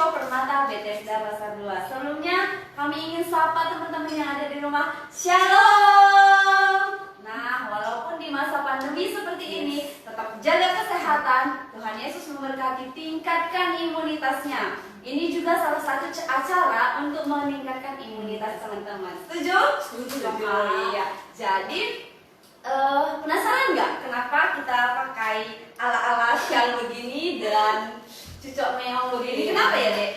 Show Permata Bethesda Pasar 2. Sebelumnya kami ingin sapa teman-teman yang ada di rumah. Shalom. Nah, walaupun di masa pandemi seperti ini, tetap jaga kesehatan. Tuhan Yesus memberkati, tingkatkan imunitasnya. Ini juga salah satu acara untuk meningkatkan imunitas teman-teman. Setuju? Setuju. Iya. Jadi penasaran nggak kenapa kita pakai ala-ala syal begini dan cucok meong begini? Kenapa ya, Dek?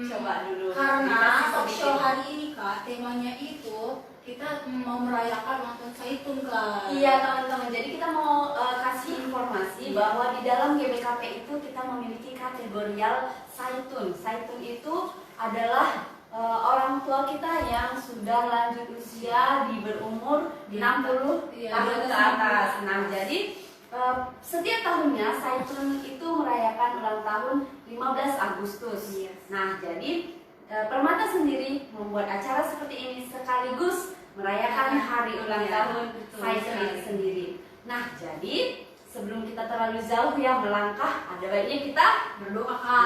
Coba dulu. Karena dikasih talk sedikit. show hari ini Kak, temanya itu kita mau merayakan ulang tahun Zaitun Kak. Iya teman-teman, jadi kita mau kasih informasi bahwa di dalam GBKP itu kita memiliki kategorial Zaitun. Zaitun itu adalah orang tua kita yang sudah lanjut usia di berumur 60 Iya, tahun di ke atas atas. Nah, jadi setiap tahunnya Zaitun itu merayakan ulang tahun 15 Agustus. Nah, jadi Permata sendiri membuat acara seperti ini sekaligus merayakan hari ulang tahun Zaitun itu sendiri. Nah, jadi sebelum kita terlalu jauh ya melangkah, ada baiknya kita berdoa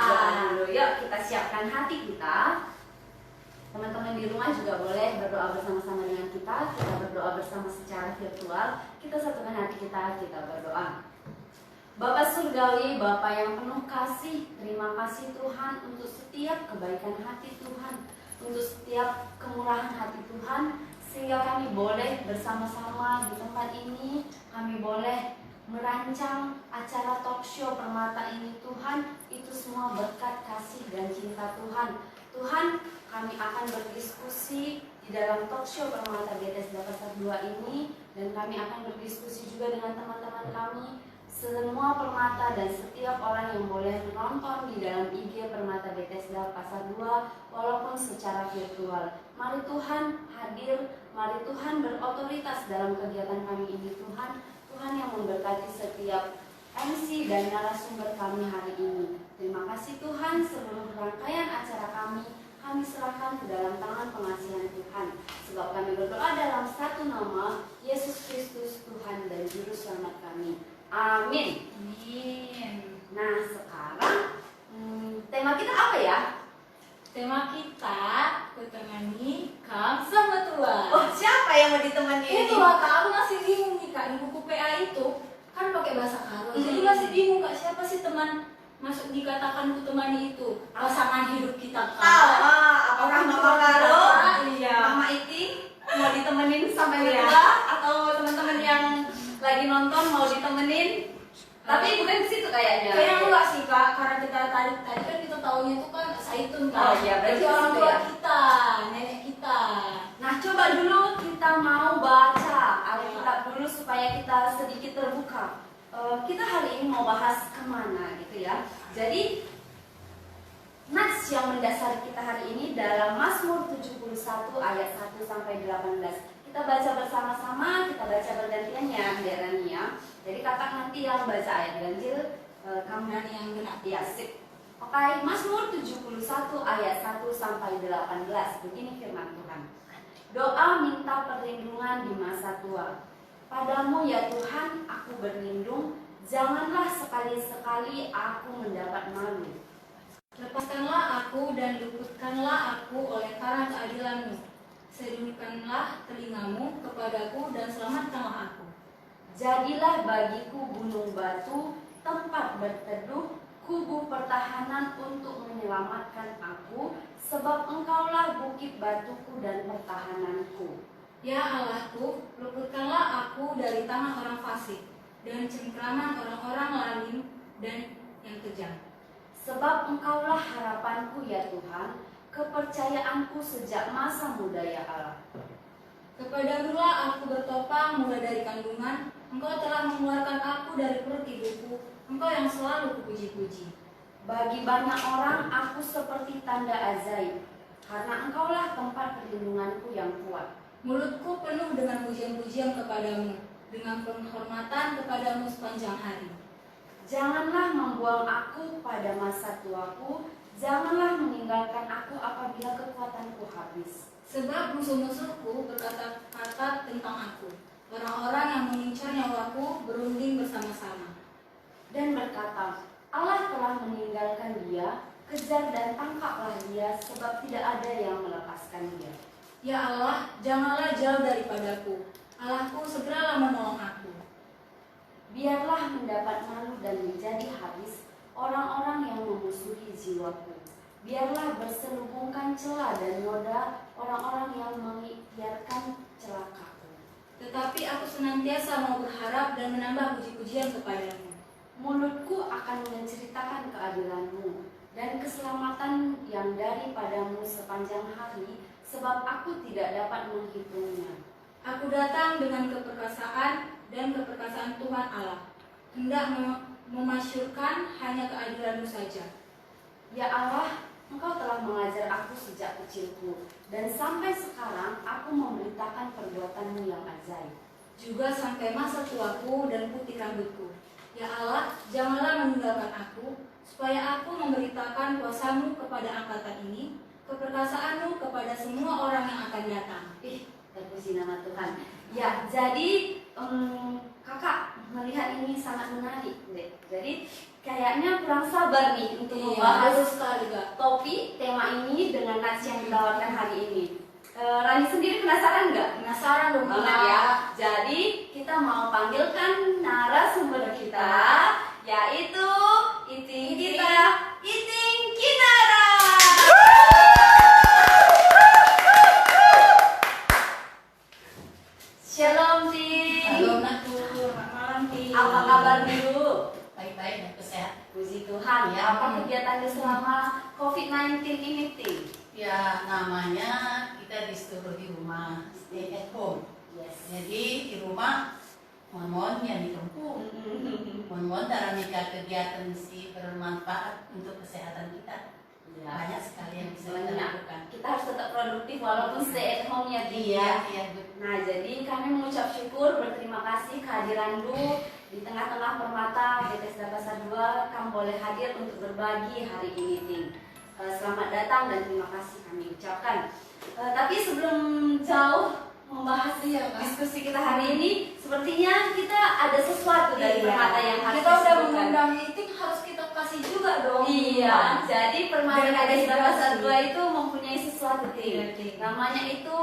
dulu. Yuk kita siapkan hati kita. Teman-teman di rumah juga boleh berdoa bersama-sama dengan kita. Kita berdoa bersama secara virtual. Kita satukan hati kita berdoa. Bapa Surgawi, Bapa yang penuh kasih, terima kasih Tuhan untuk setiap kebaikan hati Tuhan, untuk setiap kemurahan hati Tuhan, sehingga kami boleh bersama-sama di tempat ini, kami boleh merancang acara talk show Permata ini Tuhan. Itu semua berkat kasih dan cinta Tuhan. Tuhan, kami akan berdiskusi di dalam talk show Permata Bethesda Pasar 2 ini, dan kami akan berdiskusi juga dengan teman-teman kami, semua Permata dan setiap orang yang boleh menonton di dalam IG Permata Bethesda Pasar 2 walaupun secara virtual. Mari Tuhan hadir, mari Tuhan berotoritas dalam kegiatan kami ini Tuhan. Tuhan yang memberkati setiap MC dan narasumber kami hari ini. Terima kasih Tuhan, seluruh rangkaian acara kami serahkan ke dalam tangan pengasihan Tuhan. Sebab kami berdoa dalam satu nama, Yesus Kristus Tuhan dan Juru Selamat kami. Amin. Nah, sekarang tema kita apa ya? Tema kita kutemani Kang sama Tuhan. Oh, siapa yang mau ditemani ini? Itu Kak, aku masih bingung nih Kak, di buku PA itu kan pakai bahasa Karo. Jadi masih bingung Kak, siapa sih teman masuk dikatakan kutemani itu? Pasangan hidup kita Kak. Apakah Mama Karo? Iya. Mama Iti mau ditemenin sama Iya. kita atau teman-teman yang lagi nonton mau ditemenin? Tapi bukan ke situ kayaknya. Kayaknya enggak sih Kak, karena kita tadi kan kita taunya itu kan Zaitun Kak. Oh iya, berarti orang itu tua ya. kita, nenek kita. Nah, coba dulu kita mau baca Alkitab dulu supaya kita sedikit terbuka. Kita hari ini mau bahas kemana gitu ya. Jadi nats yang mendasari kita hari ini dalam Mazmur 71 ayat 1 sampai 18. Kita baca bersama-sama, kita baca bergantian ya, Derani ya. Jadi kakak nanti yang baca ayat ganjil, kamu Nani yang genap. ya sip. Oke, Mazmur 71 ayat 1 sampai 18. Begini firman Tuhan. Doa minta perlindungan di masa tua. Padamu ya Tuhan, aku berlindung. Janganlah sekali-sekali aku mendapat malu. Lepaskanlah aku dan luputkanlah aku oleh karena keadilan-Mu. Sedulurkanlah telingamu kepadaku dan selamatkanlah aku. Jadilah bagiku gunung batu, tempat berteduh, kubu pertahanan untuk menyelamatkan aku, sebab Engkaulah bukit batuku dan pertahananku. Ya Allahku, luputkanlah aku dari tangan orang fasik dan cengkraman orang-orang lalim dan yang kejam. Sebab Engkaulah harapanku ya Tuhan, kepercayaanku sejak masa muda ya Allah. Kepadamulah aku bertopang mulai dari kandungan. Engkau telah mengeluarkan aku dari perut ibuku. Engkau yang selalu kupuji-puji. Bagi banyak orang aku seperti tanda ajaib, karena Engkaulah tempat perlindunganku yang kuat. Mulutku penuh dengan pujian-pujian kepadamu, dengan penghormatan kepadamu sepanjang hari. Janganlah membuang aku pada masa tuaku, janganlah meninggalkan aku apabila kekuatanku habis. Sebab musuh-musuhku berkata-kata tentang aku. Orang-orang yang mengincar nyawaku berunding bersama-sama. Dan berkata, Allah telah meninggalkan dia, kejar dan tangkaplah dia, sebab tidak ada yang melepaskan dia. Ya Allah, janganlah jauh daripadaku. Allahku, segeralah menolong aku. Biarlah mendapat malu dan menjadi habis orang-orang yang memusuhi jiwaku. Biarlah berselubungkan celah dan noda orang-orang yang mengikhtiarkan celakaku. Tetapi aku senantiasa mau berharap dan menambah puji-pujian kepadamu. Mulutku akan menceritakan keadilanmu dan keselamatan yang daripadamu sepanjang hari, sebab aku tidak dapat menghitungnya. Aku datang dengan keperkasaan dan keperkasaan Tuhan Allah, hendak memasyurkan hanya keadilanmu saja. Ya Allah, Engkau telah mengajar aku sejak kecilku, dan sampai sekarang aku memberitakan perbuatanmu yang ajaib. Juga sampai masa tuaku dan putih rambutku. Ya Allah, janganlah meninggalkan aku, supaya aku memberitakan kuasamu kepada angkatan ini, keperkasaanmu kepada semua orang yang akan datang. Terpuji nama Tuhan. Ya, jadi kakak melihat ini sangat menarik, deh. Jadi kayaknya kurang sabar nih untuk membahas topik tema ini dengan nats yang ditawarkan hari ini. Rani sendiri penasaran nggak? Penasaran dong Banget ya. Jadi kita mau panggilkan narasumber kita, yaitu Iting kita, Iting Kinara. Shalom Ting. Halo Nakku, selamat malam Ting. Apa kabar dulu? Baik-baik, aku sehat. Puji Tuhan. Ya. Apa kegiatannya selama COVID-19 ini Ting? Ya, namanya kita disuruh di rumah, stay at home. Yes. Jadi di rumah, mohon-mohon yang ditempuh. Mohon-mohon dalam kegiatan mesti bermanfaat untuk kesehatan kita. Ya. Banyak sekali yang bisa kita Banyak. lakukan. Kita harus tetap produktif walaupun stay at home ya Ting ya. Iya, betul. Nah, jadi kami mengucap syukur, berterima kasih kehadiranmu di tengah-tengah Permata Bethesda Pasar 2. Kamu boleh hadir untuk berbagi hari ini, Ting. Selamat datang dan terima kasih kami ucapkan. Tapi sebelum jauh membahas diskusi kita hari ini, sepertinya kita ada sesuatu dari Permata yang harus kita udah disebutkan. mengundang meeting, harus kita kasih juga dong. Iya, jadi Permata Biar ada Bethesda Pasar edukasi. 2 itu mempunyai sesuatu, Ting. Iya, Ting. Namanya itu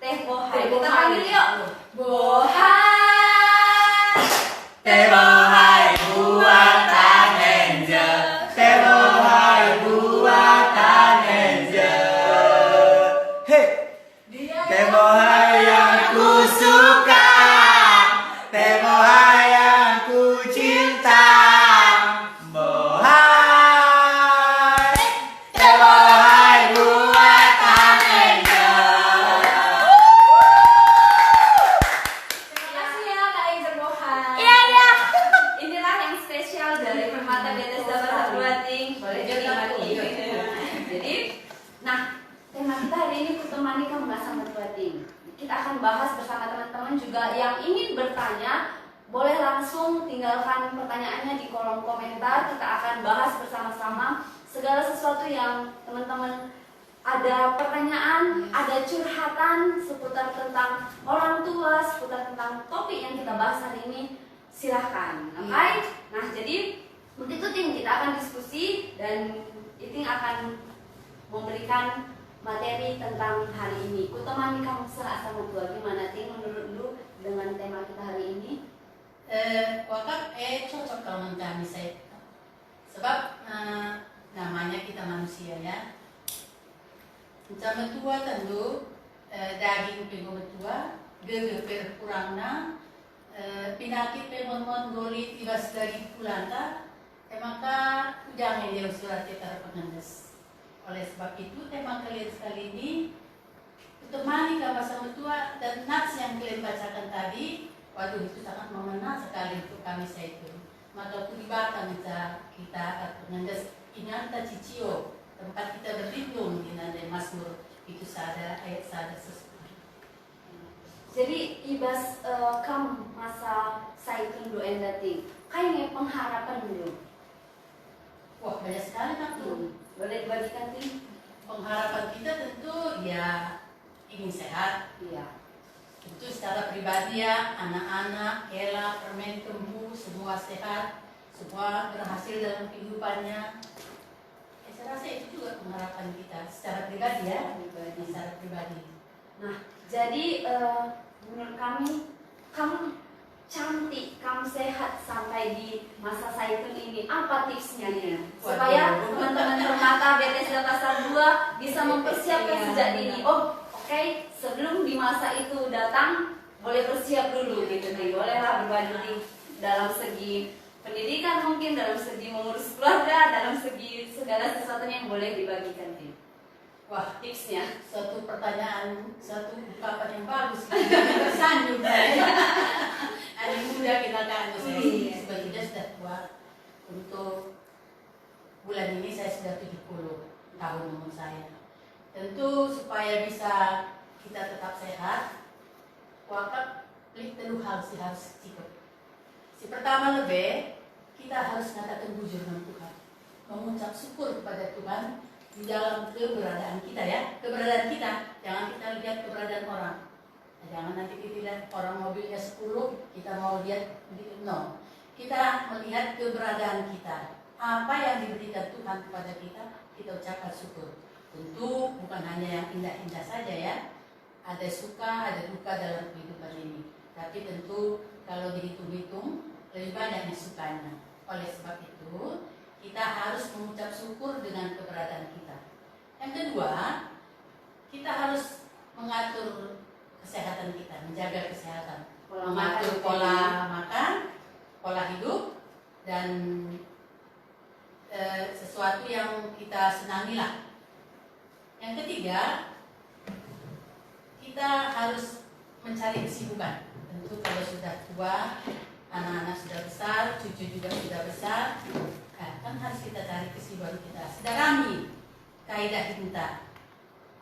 Teh Bohai. Teh Kita Bohai. panggil yuk. Bohai. Teh Bohai buatan Angel, Teh Bohai buatan Angel. Hey, Dia Teh Bohai yang ku suka, Teh Bohai yang ku cinta. Bohai, Teh Bohai buatan Angel. Terima kasih ya Kak Angel Bohai. Iya. Inilah yang spesial dari Permata Bethesda Pasar 2, Ting. Boleh dinikmati. Jadi, nah, tema kita hari ini kutemani kamu nggak sama tua, Ting. Kita akan bahas bersama teman-teman juga yang ingin bertanya. Boleh langsung tinggalkan pertanyaannya di kolom komentar. Kita akan bahas bersama-sama segala sesuatu yang teman-teman ada pertanyaan, ada curhatan seputar tentang orang tua, seputar tentang topik yang kita bahas hari ini. Silahkan, oke? Nah, jadi begitu Ting, kita akan diskusi dan Iting akan memberikan materi tentang hari ini. Kutemani kamu sama tua. Gimana Ting menurut lu dengan tema kita hari ini? Wakaf cocok kalau kami saya, sebab namanya kita manusia ya. Sama tua tentu daging pengen tua, gege kurangna, penyakit pemon goli tiba dari pulanta, maka jangan dia surat kita pengendes. Oleh sebab itu tema kalian sekali ini untuk mani kamu sama tua dan nats yang kalian bacakan tadi. Waduh, itu sangat mengena sekali untuk kami saya itu. Maka pelibatan kita pengendes inanta cicio, tempat kita berlindung di nanda Mazmur itu ada ayat ada sesuatu. Jadi ibas kamu masa saya tundu endating, kayaknya pengharapan dulu. Wah, banyak sekali nak. Boleh dibagikan Ting? Pengharapan kita tentu ya ingin sehat. Iya. Tentu secara pribadi ya, anak-anak, Ella, Permen, Kembu, semua sehat, semua berhasil dalam kehidupannya. saya rasa itu juga pengharapan kita secara pribadi ya, secara pribadi. Nah, jadi menurut kami, kamu cantik, kamu sehat sampai di masa zaitun ini. Apa tipsnya nih? Supaya teman-teman permata BTS Dasar 2 bisa mempersiapkan sejak dini. Oh, oke, sebelum di masa itu datang, boleh bersiap dulu gitu nih. Bolehlah berbagi nih dalam segi pendidikan, mungkin dalam segi mengurus keluarga, dalam segi segala sesuatunya yang boleh dibagikan nih. Wah, tipsnya. Suatu pertanyaan, suatu ungkapan yang bagus. Tersanjung saya. Adik muda kita kan, saya sebetulnya sudah tua. Untuk bulan ini saya sudah 70 tahun umur saya. Tentu supaya bisa kita tetap sehat, wakaf telu hal sih harus cukup. Si pertama lebih, kita harus mengatakan bujur dengan Tuhan, mengucap syukur kepada Tuhan di dalam keberadaan kita ya, keberadaan kita. Jangan kita lihat keberadaan orang. Nah, jangan nanti kita lihat orang mobilnya 10, kita mau lihat begitu. No, kita melihat keberadaan kita. Apa yang diberikan Tuhan kepada kita, kita ucapkan syukur. Tentu bukan hanya yang indah-indah saja ya. Ada suka, ada duka dalam kehidupan ini. Tapi tentu kalau dihitung-hitung lebih banyak yang sukanya. Oleh sebab itu, kita harus mengucap syukur dengan keberadaan kita. Yang kedua, kita harus mengatur kesehatan kita, menjaga kesehatan, mengatur pola makan, pola hidup, dan sesuatu yang kita senangi lah. Yang ketiga, kita harus mencari kesibukan. Tentu kalau sudah tua, anak-anak sudah besar, cucu juga sudah besar, kan harus kita cari kesibukan kita. Sedalami kaidah kita.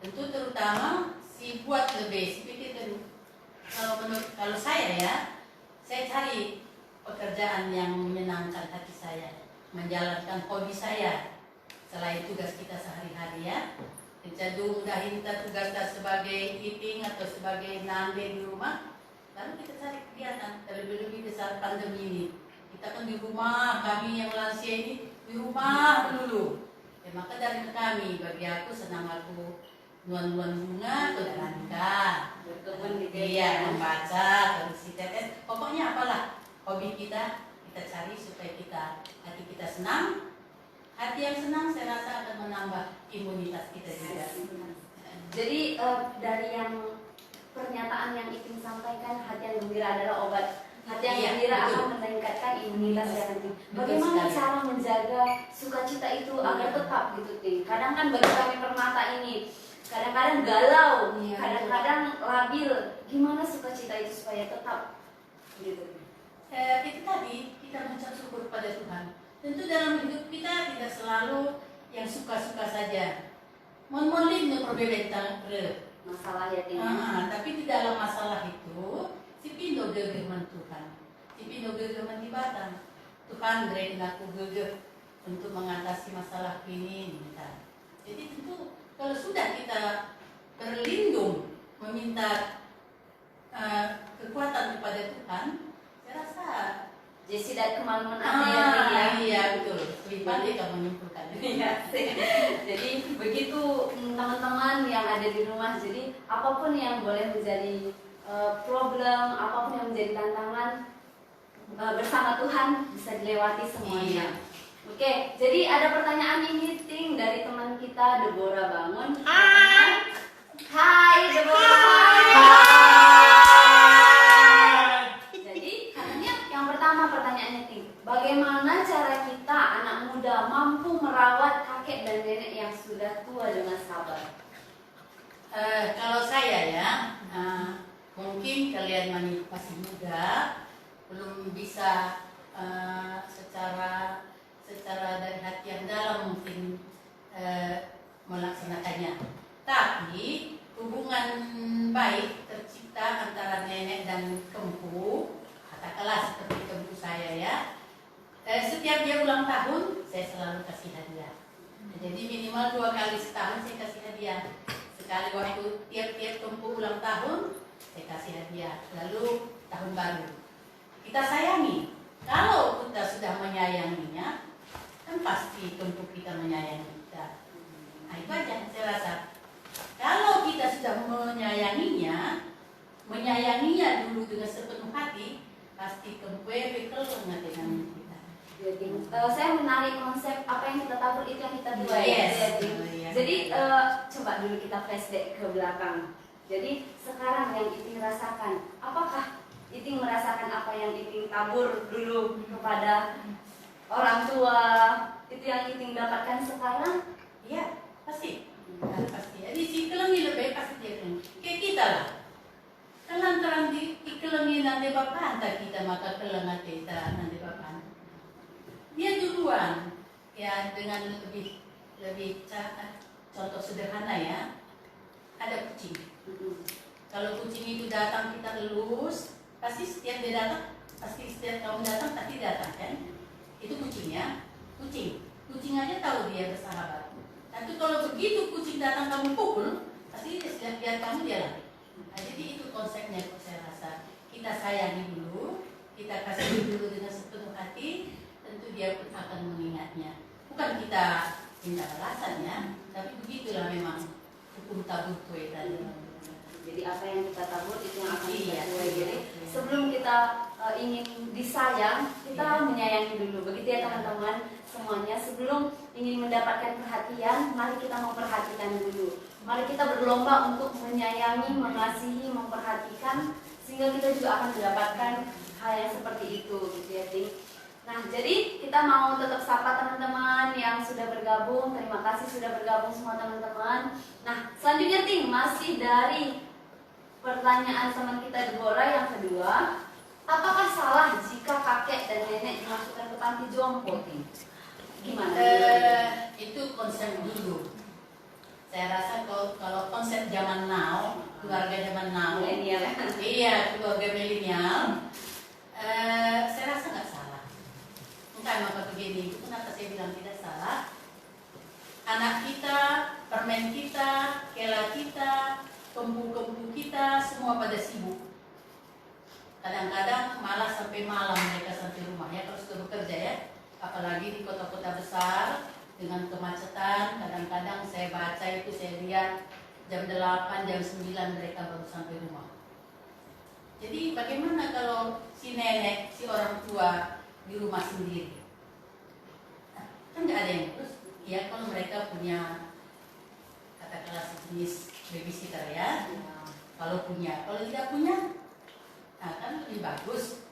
Tentu terutama si buat lebih, si pikir kalau saya ya, saya cari pekerjaan yang menyenangkan hati saya, menjalankan hobi saya selain tugas kita sehari-hari ya. Cenderung dahin kita tugas sebagai eating atau sebagai nande di rumah, lalu kita cari kegiatan. Terlebih-lebih besar pandemi ini, kita kan di rumah, kami yang lansia ini di rumah dulu. Ya, maka dari kami, bagi aku senang aku nuan-nuan bunga atau jalan berkebun gitu ya, membaca, terus tetes, pokoknya apalah hobi kita cari supaya hati kita senang. Hati yang senang saya rasa akan menambah imunitas kita juga. Jadi dari yang pernyataan yang Ipin sampaikan, hati yang gembira adalah obat. Hati yang gembira akan meningkatkan imunitas yang tinggi. Bagaimana cara menjaga sukacita itu agar tetap gitu, Ting? Kadang kan bagi kami permata ini, kadang-kadang galau, kadang-kadang labil. Gimana sukacita itu supaya tetap gitu? Itu tadi kita mengucap syukur kepada Tuhan. Tentu dalam hidup kita tidak selalu yang suka-suka saja. Mon-monlin no perbedaan Masalah ya, Ting. Tapi di dalam masalah itu, si pindo gegeh Tuhan, si pindo gegeh Batang. Tuhan beri aku gegeh untuk mengatasi masalah ini. Jadi tentu kalau sudah kita berlindung meminta kekuatan kepada Tuhan, saya rasa Jesi dan kemaluan ada ya. Iya betul. Lebih pandai kamu menyimpulkan. Iya, jadi begitu teman-teman yang ada di rumah. Jadi apapun yang boleh menjadi problem, apapun yang menjadi tantangan, bersama Tuhan bisa dilewati semuanya. Iya. Oke, jadi ada pertanyaan ini Ting dari teman kita Deborah Bangun. Hai Deborah. Jadi katanya yang pertama pertanyaannya Ting, bagaimana cara kita anak muda mampu merawat kakek dan nenek yang sudah tua dengan sabar? Kalau saya ya, mungkin kalian masih muda, belum bisa secara dari hati yang dalam mungkin melaksanakannya. Tapi hubungan baik tercipta antara nenek dan kempu, katakanlah seperti kempu saya ya. Setiap dia ulang tahun, saya selalu kasih hadiah. Jadi minimal 2 kali setahun saya kasih hadiah. Sekali waktu tiap-tiap kempu ulang tahun, saya kasih hadiah. Lalu tahun baru kita sayangi. Kalau kita sudah menyayanginya, kan pasti kempu kita menyayangi kita. Nah itu aja saya rasa. Kalau kita sudah menyayanginya dulu dengan sepenuh hati, pasti kembali dengan kita. Jadi, saya menarik konsep apa yang kita tabur itu yang kita tuai. Yes. Jadi coba dulu kita flashback ke belakang. Jadi sekarang yang Iting rasakan, apakah Iting merasakan apa yang Iting tabur dulu kepada orang tua? Itu yang Iting dapatkan sekarang? Iya, pasti. Pasti. Jadi si kelengi lebih pasti dia kelengi. Kayak kita lah. Terang di kelengi nanti bapak antar kita maka kelengat kita nanti bapak. Dia duluan ya dengan lebih contoh sederhana ya. Ada kucing. Kalau kucing itu datang kita lulus, pasti setiap dia datang, pasti setiap kamu datang pasti datang kan? Itu kucingnya. Kucing aja tahu dia bersahabat. Nanti kalau begitu kucing datang kamu pukul, pasti dia setiap lihat kamu dia lari. Nah, jadi itu konsepnya saya rasa. Kita sayangi dulu, kita kasih dulu dengan sepenuh hati, tentu dia pun akan mengingatnya. Bukan kita minta balasannya, tapi begitulah memang hukum tabur tuai tadi. Jadi apa yang kita tabur itu yang akan kita Iya. tuai. Jadi sebelum kita ingin disayang, kita menyayangi dulu. Begitu ya teman-teman semuanya. Sebelum ingin mendapatkan perhatian, mari kita memperhatikan dulu. Mari kita berlomba untuk menyayangi, mengasihi, memperhatikan, sehingga kita juga akan mendapatkan hal yang seperti itu, gitu ya, Ting. Nah, jadi kita mau tetap sapa teman-teman yang sudah bergabung. Terima kasih sudah bergabung semua teman-teman. Nah, selanjutnya Ting, masih dari pertanyaan teman kita Deborah yang kedua, apakah salah jika kakek dan nenek dimasukkan ke panti jompo, Ting? Gimana? Itu konsep dulu. Saya rasa kalau konsep zaman now, keluarga zaman now, Milenial ya? iya keluarga milenial, saya rasa nggak salah. Entah maka begini, itu kenapa saya bilang tidak salah. Anak kita, permen kita, kela kita, kembu-kembu kita, semua pada sibuk. Kadang-kadang malah sampai malam mereka sampai rumah ya kalau sudah bekerja ya. Apalagi di kota-kota besar dengan kemacetan, kadang-kadang saya baca itu saya lihat jam 8, jam 9 mereka baru sampai rumah. Jadi bagaimana kalau si nenek, si orang tua di rumah sendiri? Nah, kan nggak ada yang terus. Ya kalau mereka punya katakanlah sejenis babysitter ya. Kalau punya, kalau tidak punya, nah kan lebih bagus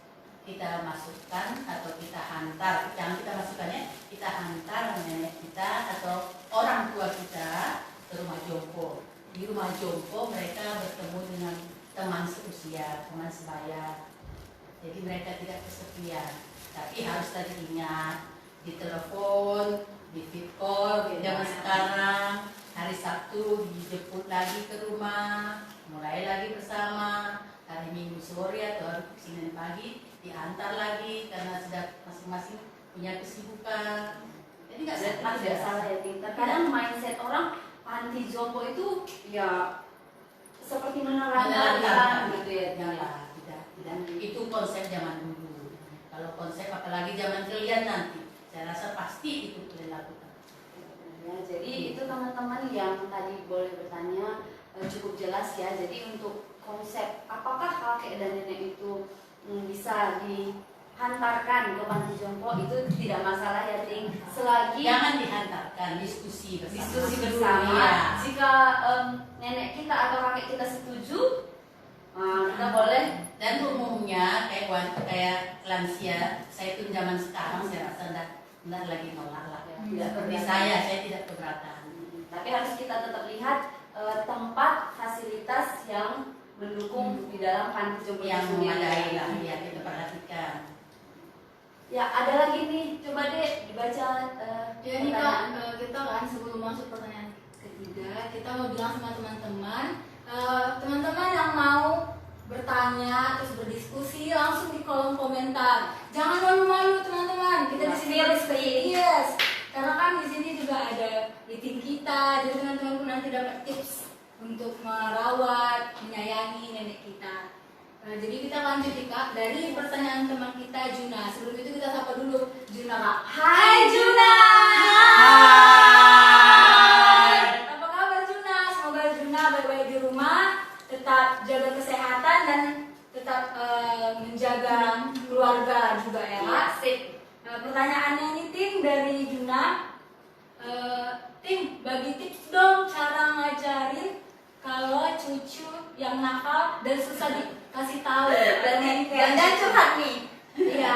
kita masukkan atau kita hantar, jangan kita masukkan ya, kita hantar nenek kita atau orang tua kita ke rumah jompo. Di rumah jompo mereka bertemu dengan teman seusia, teman sebaya. Jadi mereka tidak kesepian. Tapi harus tadi ingat, di telepon, di video call, zaman sekarang hari Sabtu dijemput lagi ke rumah, mulai lagi bersama. Hari Minggu sore atau hari Senin pagi diantar lagi karena sudah masing-masing punya kesibukan. Jadi nggak tidak salah ya, Ting. Terkadang mindset orang panti jompo itu ya seperti menerangkan gitu ya, Ting. Tidak. Itu konsep zaman dulu. Kalau konsep apalagi zaman kalian nanti, saya rasa pasti itu boleh lakukan. Ya, jadi itu teman-teman yang tadi boleh bertanya cukup jelas ya. Jadi untuk konsep apakah kakek dan nenek itu bisa dihantarkan ke panti jompo itu tidak masalah ya, Ting. Selagi Jangan dihantarkan, diskusi bersama. Ya. Jika nenek kita atau kakek kita setuju, kita boleh. Dan umumnya kayak lansia, saya itu zaman sekarang saya rasa enggak lagi nolak lah. Tidak Seperti saya tidak keberatan. Tapi harus kita tetap lihat tempat fasilitas yang mendukung di dalam panti jompo Yang itu sendiri. memadai lah, ya kita perhatikan. Ya, ada lagi nih, coba deh dibaca Ya ini Kak, kita kan sebelum masuk pertanyaan ketiga, kita mau bilang sama teman-teman, teman-teman yang mau bertanya terus berdiskusi langsung di kolom komentar. Jangan malu-malu teman-teman, kita di sini yes. Karena kan di sini juga ada meeting kita, jadi teman-teman pun nanti dapat tips untuk merawat, menyayangi nenek kita. Nah, jadi kita lanjut nih Kak dari pertanyaan teman kita Juna. Sebelum itu kita sapa dulu Juna Kak. Hai Juna. Hai. pertanyaannya ini Tim dari Juna. Tim, bagi tips dong cara ngajarin kalau cucu yang nakal dan susah dikasih tahu. Dan Jangan curhat nih. iya.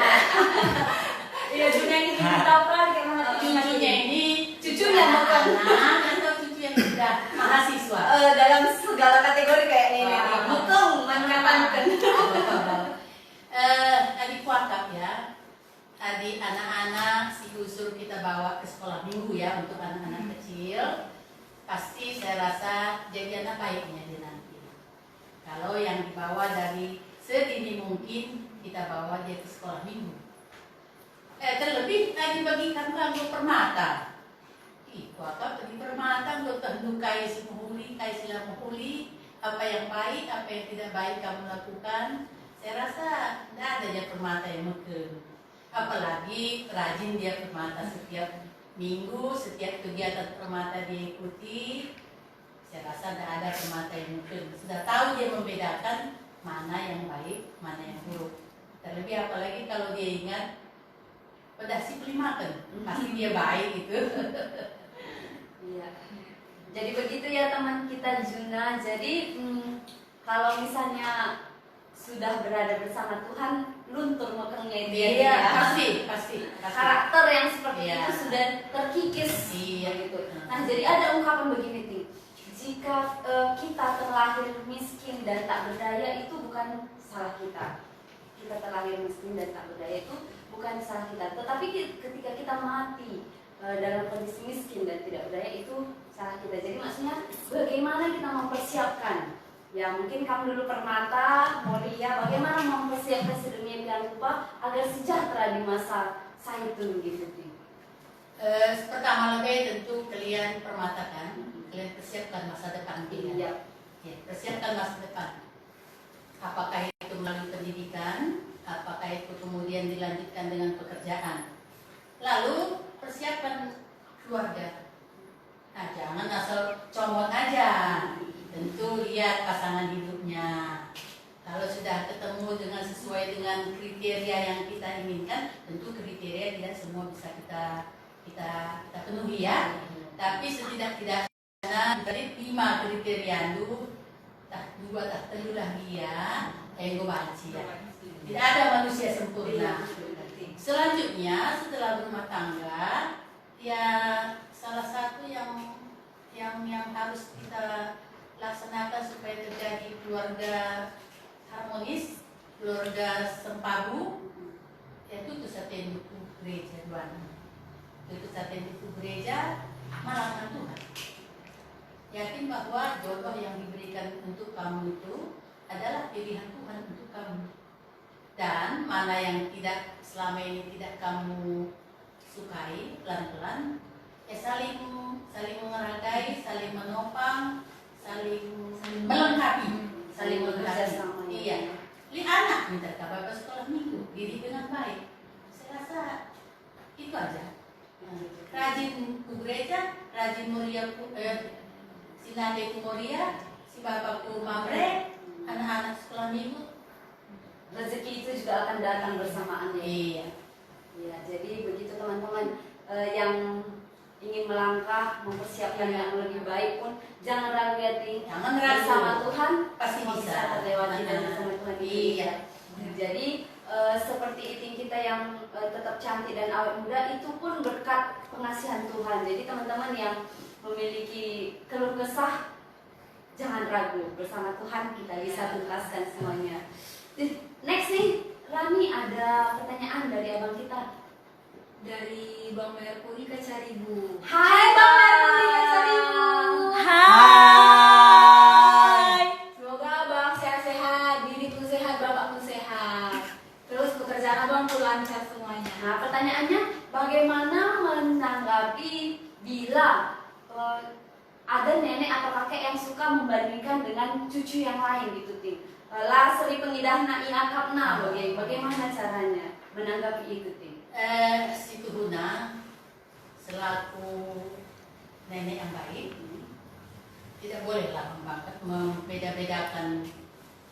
Iya, Juna ini tahu kali karena Cucunya ini Cucunya bukan anak atau cucu yang sudah mahasiswa. dalam segala kategori kayak ini nih. Wah. Butung, mankapankan. Adik wakaf ya, adik anak-anak si usul kita bawa ke sekolah minggu ya untuk anak-anak kecil. Pasti saya rasa jadi anak baiknya dia nanti. Kalau yang dibawa dari sedini mungkin kita bawa dia ke sekolah minggu. Terlebih tadi bagi kamu permata. Wakaf bagi permata untuk terdukai si muhuli, kai sila muhuli, apa yang baik, apa yang tidak baik kamu lakukan. Saya rasa tidak ada ya permata yang mungkin. Apalagi rajin dia permata setiap minggu, setiap kegiatan permata dia ikuti. Saya rasa tidak ada permata yang mungkin. Sudah tahu dia membedakan mana yang baik, mana yang buruk. Terlebih apalagi kalau dia ingat pada si makan, pasti dia baik gitu. Iya. Jadi begitu ya teman kita Juna. Jadi kalau misalnya sudah berada bersama Tuhan, luntur mekengnya itu Dia ya. pasti. Karakter yang seperti Iya. itu sudah terkikis. Iya. Gitu. Nah, jadi ada ungkapan begini nih. Jika kita terlahir miskin dan tak berdaya, itu bukan salah kita. Kita terlahir miskin dan tak berdaya itu bukan salah kita. Tetapi ketika kita mati dalam kondisi miskin dan tidak berdaya, itu salah kita. Jadi maksudnya bagaimana kita mempersiapkan. Ya mungkin kamu dulu permata, Moria, bagaimana mempersiapkan sedemikian rupa agar sejahtera di masa Saitun gitu. Pertama lagi tentu kalian permatakan, kalian persiapkan masa depan kalian. Iya. Ya, persiapkan masa depan. Apakah itu melalui pendidikan, apakah itu kemudian dilanjutkan dengan pekerjaan. Lalu persiapkan keluarga. Nah, jangan asal comot aja. Tentu lihat pasangan hidupnya. Kalau sudah ketemu dengan sesuai dengan kriteria yang kita inginkan, tentu kriteria tidak semua bisa kita penuhi ya. Tapi setidak-tidaknya dari 5 kriteria itu, tak 2 tak telulah dia yang gue banci ya. Tidak ada manusia sempurna. Selanjutnya setelah berumah tangga, ya salah satu yang harus kita laksanakan supaya terjadi keluarga harmonis, keluarga sempabu, yaitu kesaten itu gereja Tuhan. Itu kesaten itu gereja malangkan Tuhan. Yakin bahwa jodoh yang diberikan untuk kamu itu adalah pilihan Tuhan untuk kamu. Dan mana yang tidak selama ini tidak kamu sukai, pelan-pelan ya saling menghargai, saling menopang, saling melengkapi, saling melengkapi. Iya. Lihat anak minta kabar ke sekolah minggu, didik dengan baik. Saya rasa itu aja. Rajin ke gereja, rajin mulia sinade ku Moria, si bapakku Mamre, anak-anak sekolah minggu. Rezeki itu juga akan datang bersamaan ya. Iya. Ya, jadi begitu teman-teman yang ingin melangkah mempersiapkan yang lebih baik pun jangan ragu ya Ting. Jangan ragu. Bersama Tuhan Pasti semua bisa. terlewati dan bersama Tuhan Iya. Jadi seperti Iting kita yang tetap cantik dan awet muda itu pun berkat pengasihan Tuhan. Jadi teman-teman yang memiliki keluh kesah jangan ragu, bersama Tuhan kita bisa tuntaskan semuanya. Next nih, Rani ada pertanyaan dari abang kita. Dari Bang Merkuri ke Caribu. Hai Bang Merkuri Kacaribu. Hai. Semoga Abang sehat-sehat, diri pun sehat, bapak pun sehat. Terus pekerjaan Abang pun lancar semuanya. Nah pertanyaannya, bagaimana menanggapi bila ada nenek atau kakek yang suka membandingkan dengan cucu yang lain gitu Ting? Lah seri pengidahna iakapna, bagaimana caranya menanggapi itu Ting? Si Tuhuna selaku nenek yang baik tidak bolehlah membeda-bedakan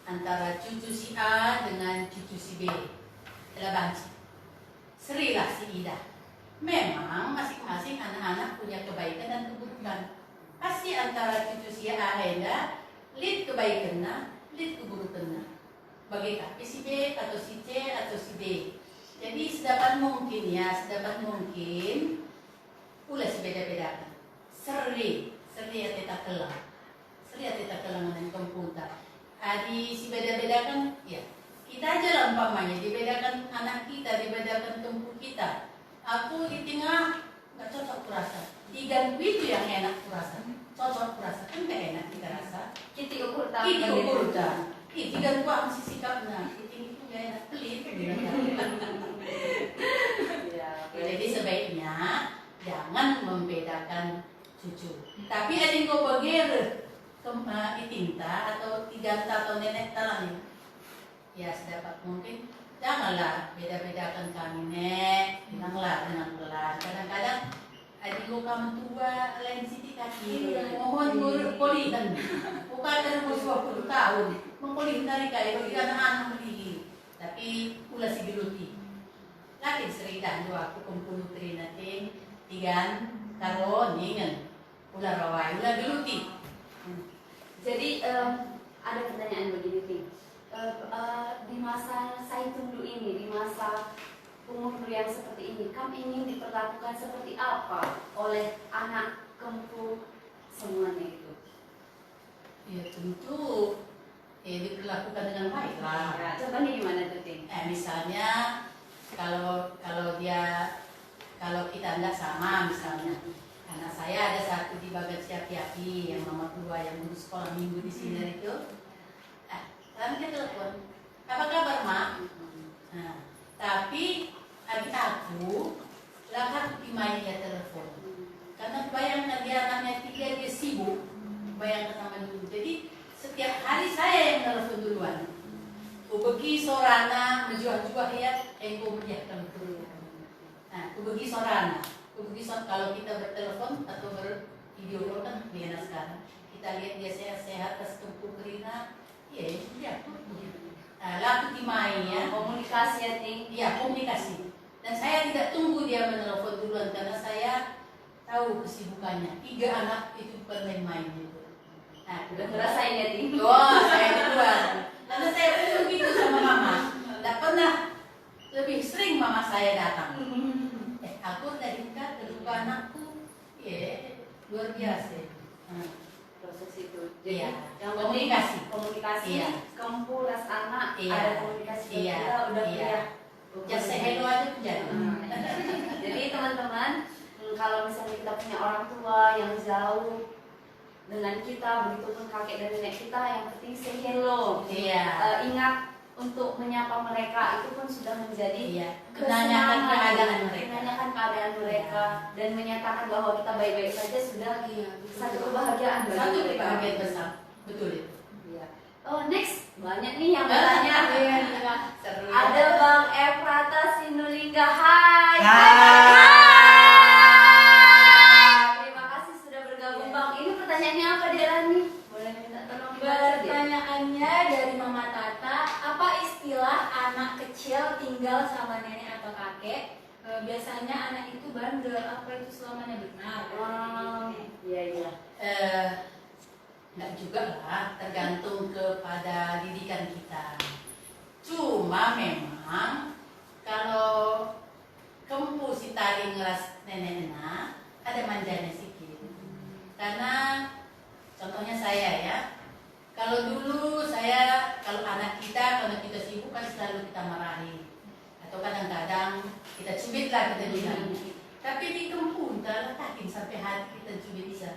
antara cucu si A dengan cucu si B. Telah banci. Serilah si Ida. Memang masing-masing anak-anak punya kebaikan dan keburukan. Pasti antara cucu si Ahenda, lid kebaikannya, lid keburukannya. Bagi si B atau si C atau si D. Jadi sedapat mungkin ulah beda-bedakan. Seri ya tetap kelang. Seri ya tetap kelang dengan komputer. Adi si beda-bedakan, ya kita aja lah umpamanya dibedakan anak kita, dibedakan tempuh kita. Aku di tengah nggak cocok kurasa. Diganti itu yang enak kurasa. Cocok kurasa kan nggak enak kita rasa. Kita ukur tak. Kita ukur dah. Diganti gua masih sikapnya. Itu nggak enak pelit. Jadi sebaiknya jangan membedakan cucu. Tapi ada yang kau bager itinta atau iganta atau nenek talang ya sedapat mungkin janganlah beda-bedakan kami nek, bilanglah dengan pelan. Kadang-kadang adik lo kamu tua lain siti kaki mohon politan bukan dari umur 20 tahun mengpolitan dari kaya bagi anak-anak beli tapi ulah si geluti lakin seridan dua aku kumpul trinating tigan karo ningan ulah rawai ulah geluti. Jadi ada pertanyaan begini nih. Di masa saya tunggu ini, di masa umur yang seperti ini, kamu ingin diperlakukan seperti apa oleh anak kempu semuanya itu? Ya tentu diperlakukan dengan baik lah. Ya, coba nih gimana tuh Ting? Misalnya kalau kita enggak sama misalnya. Anak saya ada satu di Bagat Siapi yang nomor 2 yang ngurus sekolah minggu di sini itu. Lalu dia telepon, apa kabar mak? Nah, tapi adik aku lah dimai dia telepon. Karena bayangkan dia anaknya 3 dia sibuk. Bayangkan sama dulu. Jadi setiap hari saya yang telepon duluan. Pergi sorana menjual-jual ya, engkau menyiapkan dulu. Nah, pergi sorana. Kalau kita bertelepon atau bervideo call kan biasa sekarang kita lihat dia sehat-sehat tas kempu kerina ya dia laku dimai ya Komunikasi ya Ting? iya komunikasi dan saya tidak tunggu dia menelpon duluan karena saya tahu kesibukannya 3 anak itu bukan main-main gitu. Nah Udah ngerasain ya Ting? saya duluan karena saya pun begitu sama mama tidak pernah lebih sering mama saya datang. Aku dari dekat kedua anakku, ya luar biasa. Proses itu. Jadi Iya. yang komunikasi, Iya. kempu ras anak Iya. ada komunikasi Iya. kita udah Iya. punya. Ya sehelo aja pun jadi. Jadi teman-teman, kalau misalnya kita punya orang tua yang jauh dengan kita, begitupun kakek dan nenek kita, yang penting say hello. Iya. Ingat untuk menyapa mereka itu pun sudah menjadi Iya. Menanyakan keadaan mereka. menanyakan keadaan mereka dan menyatakan bahwa kita baik-baik saja sudah satu kebahagiaan bagi Satu mereka. kebahagiaan besar, betul itu. Iya. Oh next banyak nih yang bertanya. Seru. Ada Bang Efrata Sinulingga. Hai. Terima kasih sudah bergabung Bang. Ini pertanyaannya apa dia Rani? Boleh minta tolong dibaca dia? Pertanyaannya dari Mama Tata, apa istilah anak kecil tinggal sama nenek atau kakek? Biasanya anak itu bandel, apa itu selamanya benar? Iya. Enggak juga lah, tergantung kepada didikan kita. Cuma memang kalau kempu si tali ngeras neneknya ada manjanya sedikit. Karena contohnya saya ya, kalau dulu kalau anak kita sibuk kan selalu kita marahi atau kadang-kadang kita cubit lah kita bilang. Tapi di kempu entah letakin sampai hati kita cubit bisa.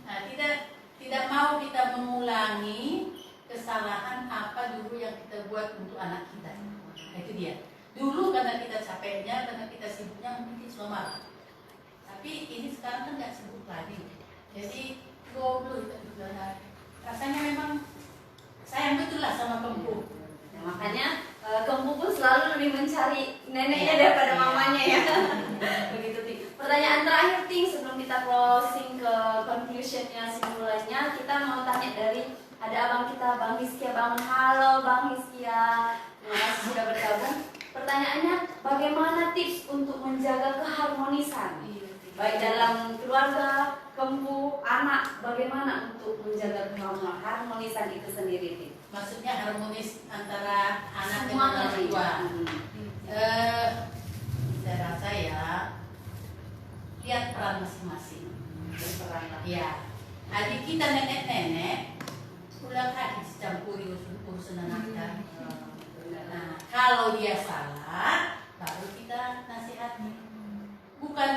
Nah, tidak mau kita mengulangi kesalahan apa dulu yang kita buat untuk anak kita. Nah, itu dia. Dulu karena kita capeknya, karena kita sibuknya mungkin kita marah. Tapi ini sekarang kan nggak sibuk lagi. Jadi goblok itu rasanya memang sayang betul lah sama kempu. Nah, makanya kempu pun selalu lebih mencari neneknya daripada mamanya ya. Begitu Ting. Pertanyaan terakhir Ting sebelum kita closing ke conclusionnya simulasinya, kita mau tanya dari ada abang kita Bang Hiskia Bangun. Halo Bang Hiskia, terima kasih sudah bergabung. Pertanyaannya, bagaimana tips keharmonisan. Iya. Baik dalam keluarga, kempu, anak, bagaimana untuk menjaga keharmonisan itu sendiri, Tim? Maksudnya harmonis antara anak Semua dengan orang tadi. tua. Iya. Saya rasa ya, lihat peran masing-masing. Berperan. Ya, adik kita nenek-nenek, ulang kali dicampuri urusan anak kita. Nah, kalau dia salah, baru kita nasihati. Bukan,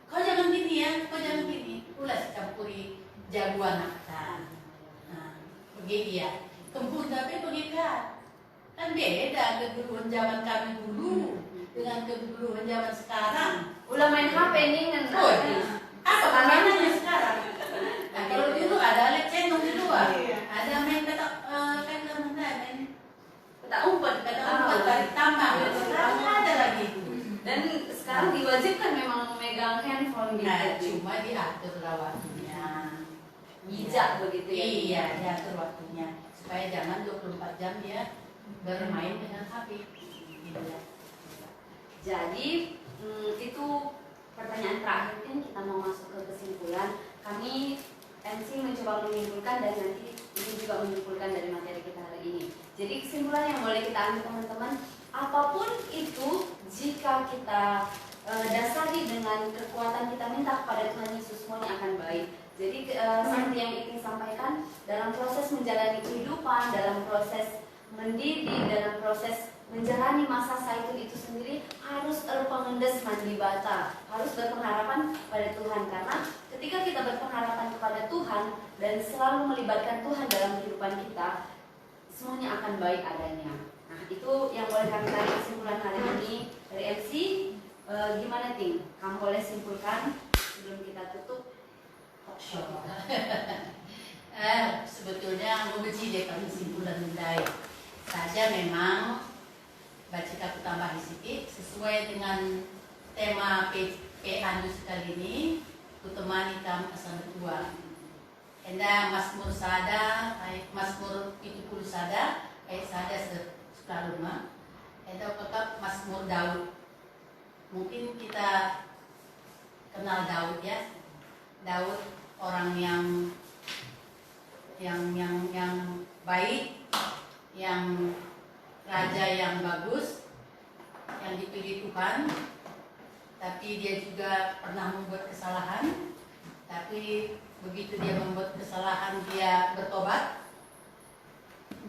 kau jangan gini ya, kau jangan gini. Ulah campuri jago anak kita. Nah, begitu ya. Kembun tapi begitu kan beda keduluan zaman kami dulu dengan keduluan zaman sekarang. Ulah main HP nih kan? Oh, apa permainannya sekarang? Nah, kalau dulu ada alat cenong di luar, ada main petak main Tak umpet, petak umpet tarik tambang. Sekarang nggak ada lagi itu. Dan sekarang diwajibkan memang memegang handphone gitu. Nah, cuma diatur lah waktunya. Bijak begitu ya. Iya, diatur waktunya supaya jangan 24 jam dia bermain dengan HP. Gitu ya. Jadi itu pertanyaan terakhir kan kita mau masuk ke kesimpulan. Kami MC mencoba menyimpulkan dan nanti ini juga menyimpulkan dari materi kita hari ini. Jadi kesimpulan yang boleh kita ambil teman-teman, apapun itu jika kita dasari dengan kekuatan kita minta kepada Tuhan Yesus, semuanya akan baik. Jadi seperti yang Iting sampaikan, dalam proses menjalani kehidupan, dalam proses mendidik, dalam proses menjalani masa zaitun itu sendiri harus berpengendes mandi bata, harus berpengharapan pada Tuhan, karena ketika kita berpengharapan kepada Tuhan dan selalu melibatkan Tuhan dalam kehidupan kita, semuanya akan baik adanya. Nah, itu yang boleh kami tarik kesimpulan hari ini dari MC. Gimana Ting? Kamu boleh simpulkan sebelum kita tutup talk show. Sebetulnya mau benci deh kalau kesimpulan mendai. Saja memang baca aku tambah sedikit sesuai dengan tema PA kali ini. Kutemani kamu asal tua. Enda Mazmur sada, Mazmur 70 sada, ayat sada sesuka rumah. Enda kakak Mazmur Daud. Mungkin kita kenal Daud ya. Daud orang yang baik, yang raja yang bagus, yang dipilih Tuhan. Tapi dia juga pernah membuat kesalahan. Tapi begitu dia membuat kesalahan, dia bertobat.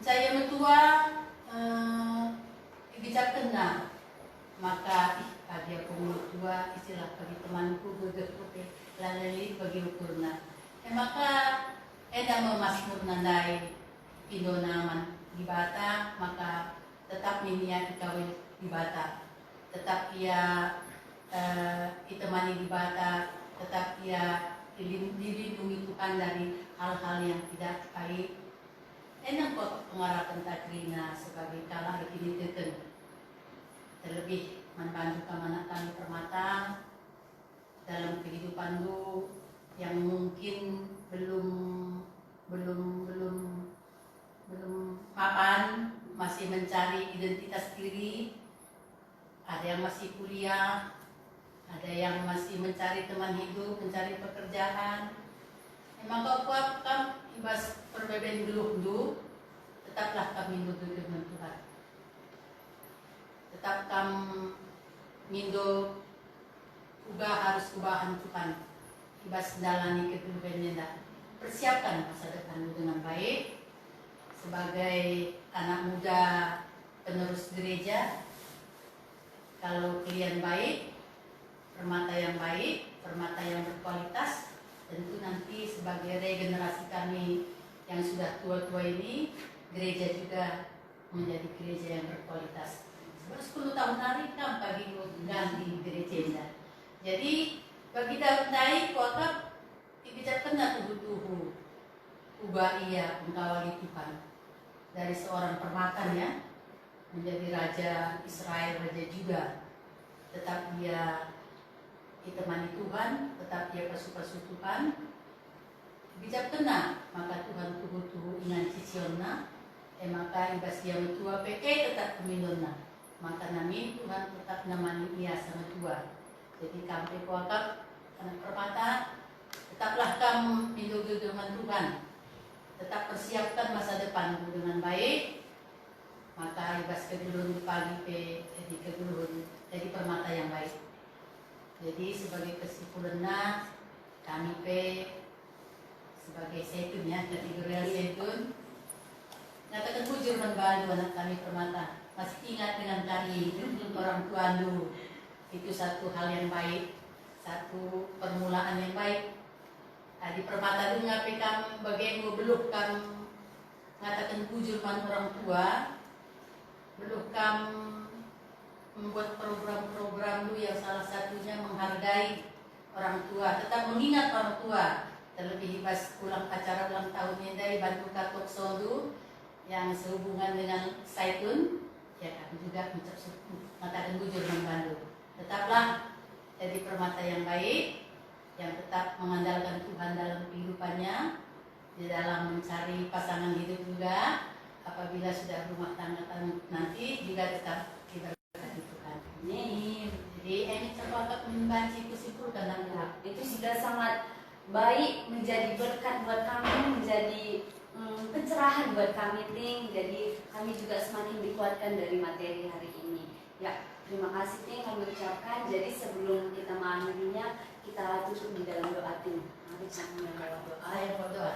Saya metua bijak kena, maka dia pemuluh tua istilah bagi temanku bergetuk lalali bagi ukurna. Maka memasmur nandai pindonaman di bata, maka tetap minia dikawin di bata, tetap ia ditemani di bata, tetap ia dilindungi Tuhan dari hal-hal yang tidak baik. Enang kok pengarahan takrina sebagai kalah ini teken. Terlebih membantu kemana kami permata dalam kehidupan lu yang mungkin belum mapan, masih mencari identitas diri. Ada yang masih kuliah, ada yang masih mencari teman hidup, mencari pekerjaan. Emang kau kuat kam ibas perbedaan dulu, tetaplah kami duduk dengan Tuhan. Tetap kami mindo harus ubahan Tuhan. Ibas dalani keduluannya dah. Persiapkan masa depanmu dengan baik sebagai anak muda penerus gereja. Kalau kalian baik, permata yang baik, permata yang berkualitas, tentu nanti sebagai regenerasi kami yang sudah tua-tua ini, gereja juga menjadi gereja yang berkualitas. 10 tahun hari kan bagi ganti gereja. Jadi bagi Daud naik kota ibijak kena tubuh ubah ia mengawali Tuhan dari seorang permatan ya menjadi raja Israel, raja Juda. Tetap dia ditemani Tuhan, tetap dia pasu-pasu Tuhan. Bijak kena maka Tuhan tubuh ingan cicionna, maka ibas dia metua PK tetap kemindonna. Maka nami Tuhan tetap namani ia sama tua. Jadi kami kuakap anak permata, tetaplah kamu hidup dengan Tuhan, tetap persiapkan masa depanmu dengan baik, maka ibas kedulun pagi pe jadi kedulun jadi permata yang baik. Jadi sebagai kesimpulannya kami pe sebagai setun ya, kategori setun nyatakan bujur membantu anak kami permata. Masih ingat dengan kami orang tua dulu, itu satu hal yang baik, satu permulaan yang baik. Di permata dulu ngapain kamu bagian belum kamu ngatakan bujur man orang tua, belum kamu membuat program-program dulu yang salah satunya menghargai orang tua, tetap mengingat orang tua. Terlebih pas acara ulang tahunnya dari Bantu Katok Sodu yang sehubungan dengan Saitun, ya kami juga mengatakan bujur membantu. Tetaplah jadi permata yang baik, yang tetap mengandalkan Tuhan dalam kehidupannya, di dalam mencari pasangan hidup juga. Apabila sudah rumah tangga nanti juga tetap diberkati Tuhan. Amin. Jadi ini coba membaca kesimpulan dan Itu sudah sangat baik, menjadi berkat buat kami, menjadi pencerahan buat kami, Ting. Jadi kami juga semakin dikuatkan dari materi hari ini. Ya, terima kasih, Ting, kami ucapkan. Jadi sebelum kita mengakhirinya, kita tutup di dalam doa, Ting. Mari kita membawa doa. Saya berdoa.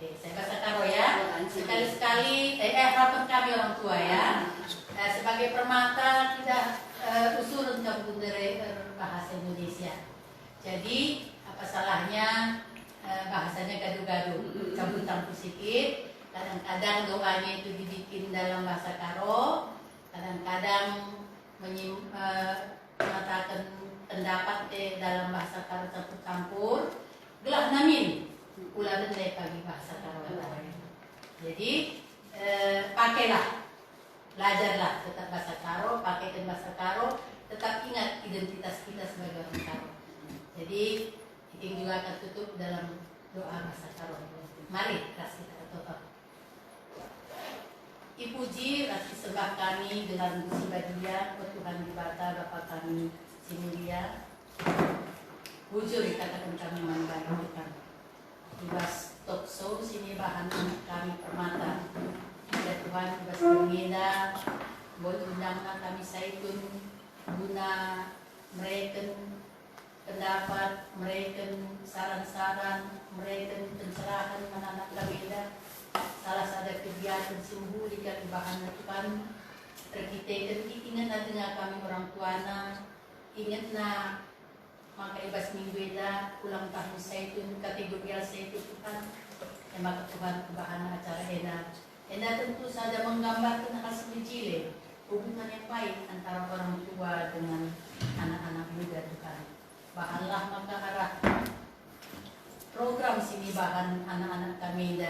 Saya baca karo ya. Sekali-sekali harapan kami orang tua ya. Sebagai permata kita usul untuk dari bahasa Indonesia. Jadi apa salahnya bahasanya gaduh-gaduh, campur-campur sedikit. Kadang-kadang doanya itu dibikin dalam bahasa Karo, kadang-kadang mengatakan pendapat dalam bahasa Karo campur-campur. Gelah namin, ulah dendai pagi bahasa Karo. Jadi pakailah, belajarlah tetap bahasa Karo, pakaikan bahasa Karo, tetap ingat identitas kita sebagai orang Karo. Jadi kita juga akan tutup dalam doa bahasa Karo. Mari kita tutup. Ipuji rasi sembah kami dengan sibadia, Tuhan di bata Bapa kami si mulia. Bujur dikatakan kami membantu Tuhan. Ibas tokso sini bahan kami permata. Ya Tuhan, ibas bergenda, buat undangnya kami saitun guna mereka pendapat, mereka saran-saran, mereka pencerahan anak-anak kami. Salah satu kegiatan sembuh di bahan Tuhan terkita ingat dengan kami orang tuana, ingat maka ibas minggu ulang tahun saya itu kategori saya itu Tuhan, maka Tuhan kebahan acara Ena tentu saja menggambarkan hal sebijile hubungan yang baik antara orang tua dengan anak-anak muda Tuhan. Bahanlah maka arah program sini bahan anak-anak kami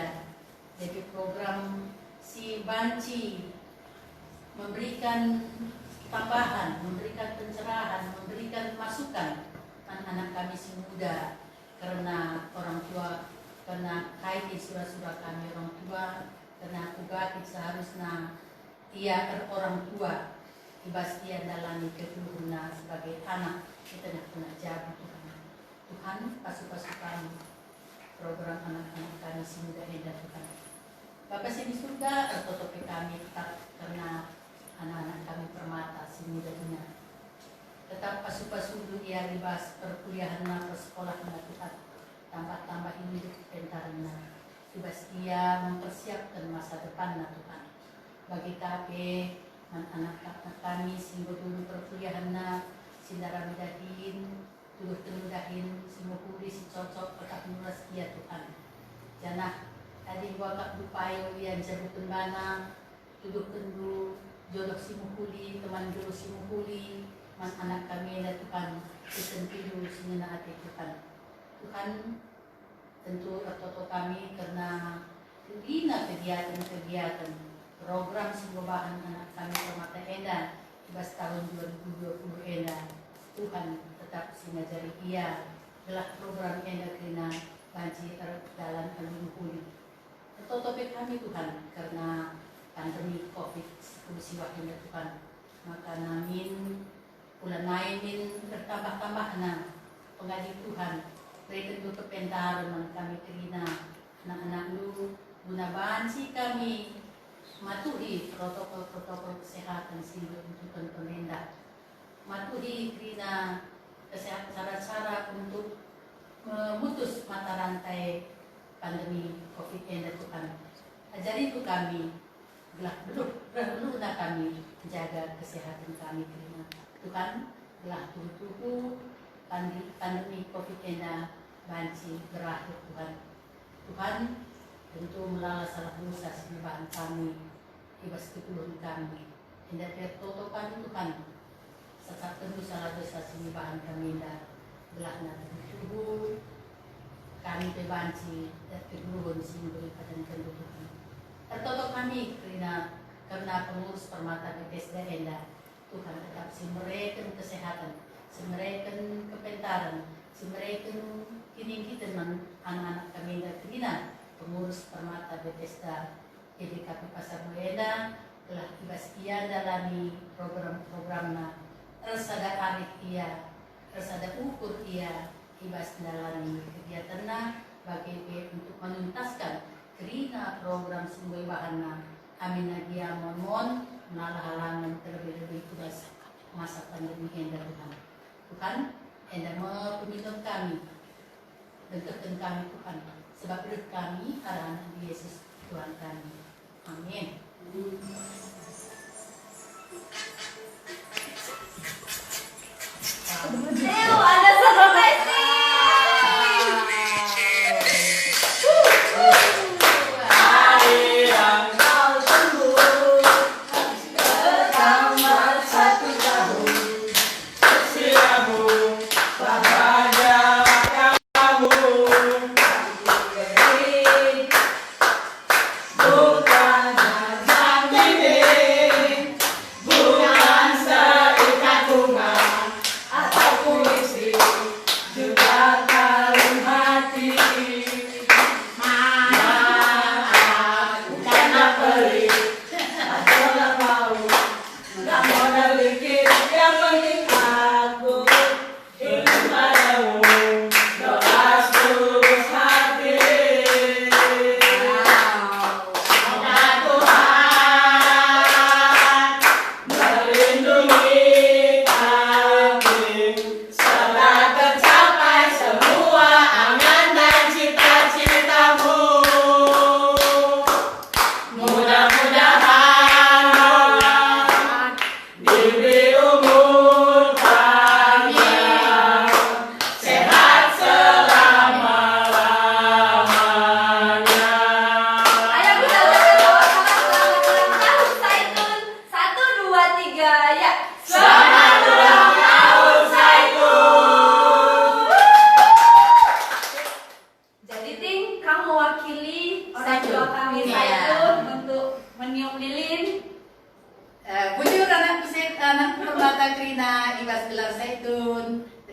jadi program si Banci memberikan tambahan, memberikan pencerahan, memberikan masukan anak-anak kami si muda karena orang tua, karena kaitin surah-surah kami orang tua, karena tugas seharusnya dia orang tua ibas dia dalam keturunan sebagai anak kita nak pernah jadi Tuhan pasu-pasu kami program anak-anak kami si muda indah Tuhan. Bapak sini surga tertutupi kami tetap karena anak-anak kami permata si muda dunia. Tetap pasu-pasu dia libas perkuliahan persekolahan Tuhan. Tambah-tambah hidup pentarana. Libas dia mempersiapkan masa depan Tuhan. Bagi kami anak-anak kami si dulu perkuliahan sindara mudahin, tuduh temudahin, si mukuli si cocok tetap nuras dia Tuhan. Janah tadi wakak dupayo yang sebutun banang, tuduh kendu, jodoh si mukuli, teman jodoh si mukuli, anak kami ya Tuhan, disentuh sinina hati Tuhan. Tuhan tentu atau kami karena bina kegiatan program sembobahan anak kami permata Enda ibas tahun 2020 Enda. Tuhan tetap singajari ia adalah program Enda kena banci dalam alun topik kami Tuhan karena pandemi COVID-19 Tuhan, maka namin ulah mainin bertambah-tambah pengaji Tuhan. Mereka itu kepentaran kami terina anak-anak lu guna bansi kami matuhi protokol-protokol kesehatan sehingga tuntutan pemerintah. Matuhi kerina kesehatan cara-cara untuk memutus mata rantai pandemi COVID-19 Tuhan. Ajari itu kami belum kami menjaga kesehatan kami kerana Tuhan telah tubuh pandemi COVID-19 banci berakhir Tuhan. Tuhan tentu melalui salah dosa sembahan kami, ibas ketuluhan kami, hendak tertotokan Tuhan. Saat tentu salah dosa sembahan kami dan belahna tubuh kami terbanci dan ketuluhan simbol pada Tuhan. Tertotok kami karena pengurus Permata Bethesda Enda Tuhan tetap simereken kesehatan, simereken kepentaran, simereken kini kita anak-anak kami dan pengurus Permata Bethesda GDKP Pasar Buena telah ibas ia dalami program-programna resada arif ia, resada ukur ia ibas dalami kegiatanna bagi untuk menuntaskan kerina program sumber bahanna amin nagia mon menalah halangan terlebih-lebih tugas masa pandemi hendak Tuhan hendak meminum kami bentukkan kami Tuhan sebab hidup kami adalah anak Yesus Tuhan kami. Amin. Ayo, ada surprise nih.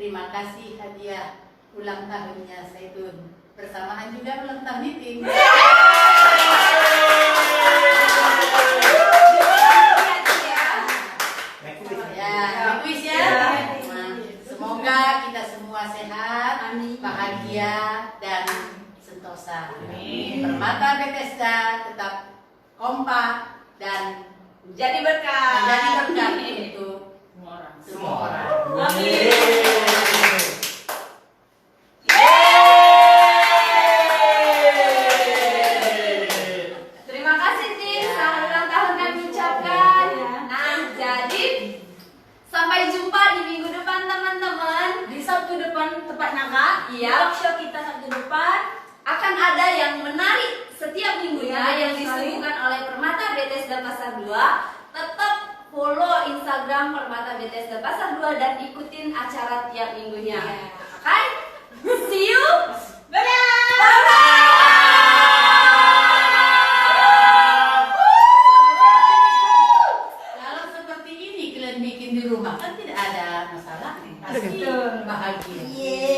Terima kasih hadiah ulang tahunnya Zaitun. Bersamaan juga ulang tahun meeting. Ya, kuis ya. Semoga kita semua sehat, bahagia dan sentosa. Permata Bethesda tetap kompak dan Jadi berkah. untuk semua orang. Amin. Terima kasih Tim, selamat ulang tahun kami ucapkan. Nah, jadi sampai jumpa di minggu depan teman-teman. Di Sabtu depan tepatnya Kak. Iya. Workshop kita Sabtu depan. Akan ada yang menarik setiap minggunya Ya, yang sekali. disuguhkan oleh Permata Bethesda Pasar 2. Tetap follow Instagram Permata Bethesda Pasar 2 dan ikutin acara tiap minggunya. Ya. Oke? See you. Bye-bye. Bye-bye. Kalau seperti ini kalian bikin di rumah kan tidak ada masalah, pasti bahagia.